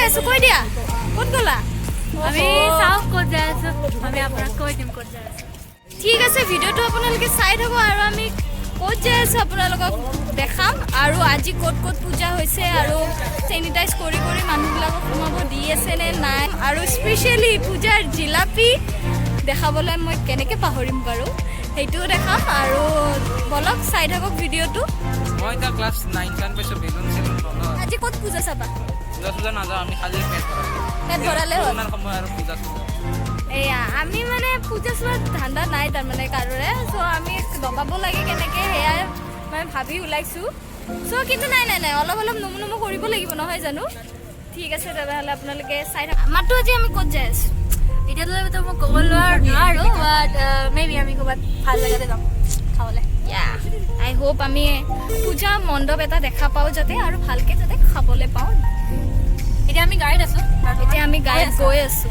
আছো কৈ দিয়া ক'ত গ'লা আমি চাও ক'ত যাই আছো আমি আপোনাক কৈ দিম ক'ত যাই আছো ঠিক আছে ভিডিঅ'টো আপোনালোকে চাই থাকো আৰু আমি ক'ত যাই আছো আপোনালোকক দেখাম আৰু আজি ক'ত ক'ত পূজা হৈছে আৰু চেনিটাইজ কৰি কৰি মানুহবিলাকক সোমাব দি আছে নে নাই আৰু স্পেচিয়েলি পূজাৰ জিলাপি দেখাবলৈ মই কেনেকৈ পাহৰিম বাৰু সেইটোও দেখাম আৰু বলক চাই থাকক ভিডিঅ'টো মই এতিয়া ক্লাছ 9 মান পাইছো বেলুন চেলুন বনোৱা আজি ক'ত পূজা চাবা পূজা নাযাওঁ আমি খালি পেট ভৰালে হ'ল ইমান সময় আৰু পূজা এয়া আমি মানে পূজা চোৱাত ধান্দা নাই তাৰমানে কাৰোৰে চ' আমি লগাব লাগে কেনেকৈ সেয়াই মানে ভাবি ওলাইছোঁ চ' কিন্তু নাই অলপ নমু কৰিব লাগিব নহয় জানো ঠিক আছে তেতিয়াহ'লে আপোনালোকে চাই থাকক মাত্ৰ আজি আমি ক'ত যাই আছোঁ এতিয়াতো মই ক'ব নোৱাৰো বাট মেবি আমি ক'ৰবাত ভাল জেগাতে যাম খাবলৈ আই হোপ আমি পূজা মণ্ডপ এটা দেখা পাওঁ যাতে আৰু ভালকৈ যাতে খাবলৈ পাওঁ এতিয়া আমি গাড়ীত আছো এতিয়া আমি গাড়ীত গৈ আছোঁ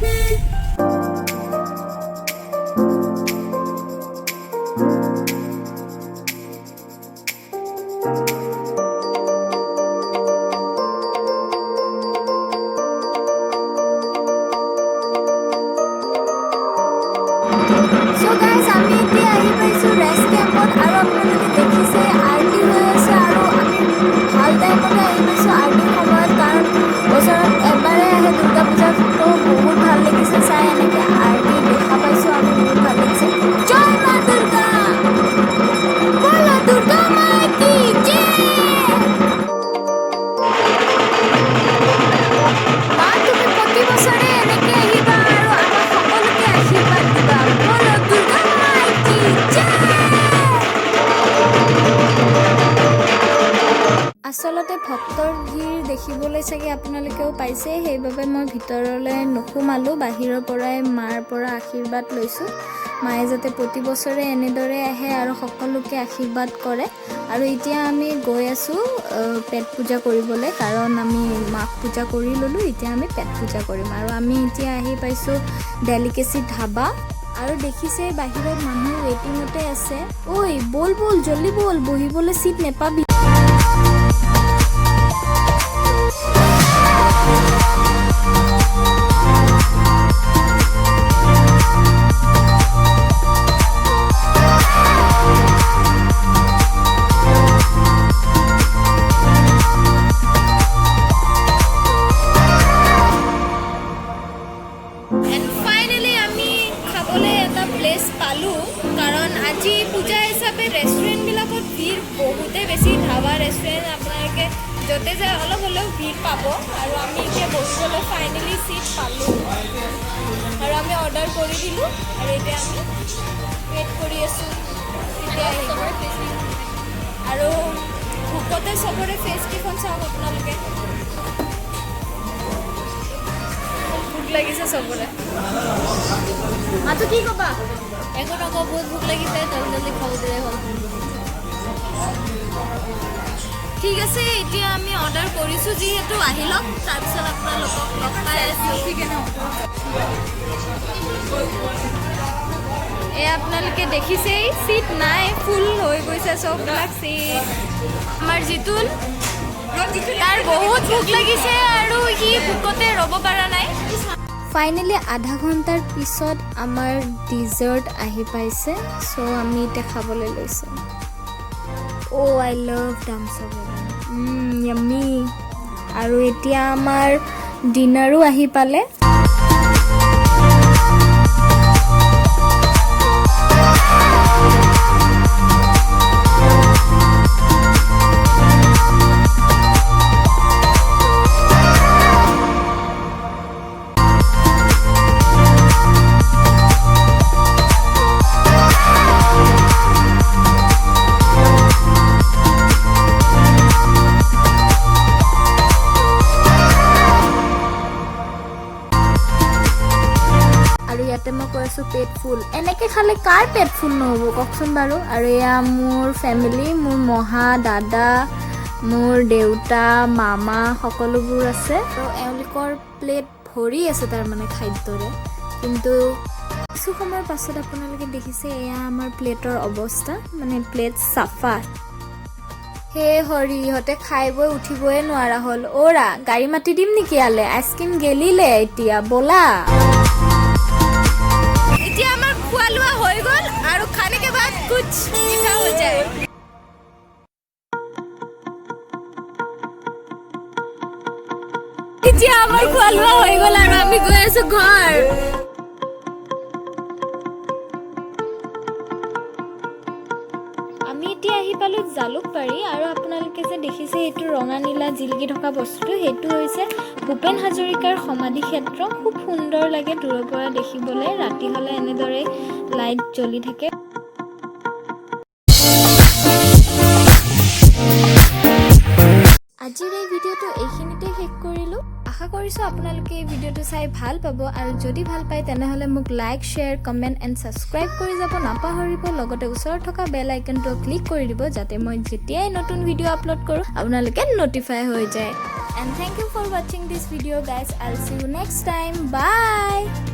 আমি এতিয়া আহি পাইছোঁ ৰেষ্ট কেম্পত আৰু আপোনালোকে দেখিছে আৰতি হৈ আছে আৰু আমি ভাল টাইমতে আহি পাইছোঁ আৰতিৰ সময়ত কাৰণ বছৰত এবাৰে আহে দুৰ্গা পূজাত তো বহুত ভাল লাগিছে চাই এনেকৈ আৰতি দেখা পাইছোঁ আমি বহুত ভাল লাগিছে জয় মা দুৰ্গা বলো দুৰ্গা মা কি জয় মা তুমি প্ৰতি বছৰে এনেকৈ আহিবা আৰু আমাক সকলোকে আশীৰ্বাদ দিবা বলো দুৰ্গা আচলতে ভক্তৰ ভিৰ দেখিবলৈ চাগে আপোনালোকেও পাইছে সেইবাবে মই ভিতৰলৈ নোসোমালোঁ বাহিৰৰ পৰাই মাৰ পৰা আশীৰ্বাদ লৈছোঁ মায়ে যাতে প্ৰতি বছৰে এনেদৰে আহে আৰু সকলোকে আশীৰ্বাদ কৰে আৰু এতিয়া আমি গৈ আছোঁ পেট পূজা কৰিবলৈ কাৰণ আমি মাক পূজা কৰি ল'লোঁ এতিয়া আমি পেট পূজা কৰিম আৰু আমি এতিয়া আহি পাইছোঁ ডেলিকেচি ধাবা আৰু দেখিছে বাহিৰত মানুহ ৱেটিঙতে আছে ঐ বল জল্দি বল বহিবলৈ চিট নেপাবি কাৰণ আজি পূজা হিচাপে ৰেষ্টুৰেণ্টবিলাকত ভিৰ বহুতেই বেছি ধাবা ৰেষ্টুৰেণ্ট আপোনালোকে য'তে যায় অলপ হ'লেও ভিৰ পাব আৰু আমি এতিয়া বহিবলৈ ফাইনেলি চিট পালোঁ আৰু আমি অৰ্ডাৰ কৰি দিলোঁ আৰু এতিয়া আমি ৱেইট কৰি আছোঁ এতিয়া আহিব আৰু ভোকতে চবৰে ফেচকেইখন চাওক আপোনালোকে ভোক লাগিছে চবৰে মাতো কি ক'বা এখন আকৌ বহুত ভোক লাগিছে জলদি খাব দিলে হ'ল ঠিক আছে এতিয়া আমি অৰ্ডাৰ কৰিছোঁ যিহেতু আহি লওক তাৰপিছত আপোনালোকক লগ পাই আছোঁ এই আপোনালোকে দেখিছেই চিট নাই ফুল হৈ গৈছে চববিলাক চিট আমাৰ জিতুল তাৰ বহুত ভোক লাগিছে আৰু সি ভোকতে ৰ'ব পৰা নাই ফাইনেলি আধা ঘণ্টাৰ পিছত আমাৰ ডিজাৰ্ট আহি পাইছে চ' আমি এতিয়া খাবলৈ লৈছোঁ আই লাভ ডামচা য়াম্মি আৰু এতিয়া আমাৰ ডিনাৰো আহি পালে মই কৈ আছোঁ পেট ফুল এনেকৈ খালে কাৰ পেট ফুল নহ'ব কওকচোন বাৰু আৰু এয়া মোৰ ফেমিলি মোৰ মহা দাদা মোৰ দেউতা মামা সকলোবোৰ আছে আৰু এওঁলোকৰ প্লেট ভৰি আছে তাৰমানে খাদ্যৰে কিন্তু কিছু সময়ৰ পাছত আপোনালোকে দেখিছে এয়া আমাৰ প্লেটৰ অৱস্থা মানে প্লেট চাফা হে হৰি ইহঁতে খাই বৈ উঠিবই নোৱাৰা হ'ল অ'ৰা গাড়ী মাতি দিম নেকি ইয়ালে আইচক্ৰীম গেলিলে এতিয়া ব'লা এতিয়া আমাৰ খোৱা লোৱা হৈ গ'ল আৰু খানে কে বাদ কুছ মিঠা হৈ যায় এতিয়া আমাৰ খোৱা লোৱা হৈ গ'ল আৰু আমি গৈ আছো ঘৰ আমি এতিয়া আহি পালো জালুকবাৰী আৰু আপোনালোকে যে দেখিছে এইটো ৰঙা নীলা জিলিকি থকা বস্তুটো সেইটো হৈছে ভূপেন হাজৰিকাৰ সমাধি ক্ষেত্ৰ খুব সুন্দৰ লাগে দূৰৰ পৰা দেখিবলৈ ৰাতি হ'লে এনেদৰে লাইট জ্বলি থাকে আজিৰ এই ভিডিঅ'টো এইখিনিতে শেষ কৰিলোঁ আশা কৰিছোঁ আপোনালোকে এই ভিডিঅ'টো চাই ভাল পাব আৰু যদি ভাল পায় তেনেহ'লে মোক like share comment and subscribe কৰি যাব নাপাহৰিব লগতে ওচৰত থকা বেল আইকনটো ক্লিক কৰি দিব যাতে মই যেতিয়াই নতুন ভিডিঅ' আপলোড কৰোঁ আপোনালোকে ন'টিফাই হৈ যায় এণ্ড থেংক ইউ ফৰ ৱাচিং দিছ ভিডিঅ' গাইজ আইল চি ইউ নেক্সট টাইম বাই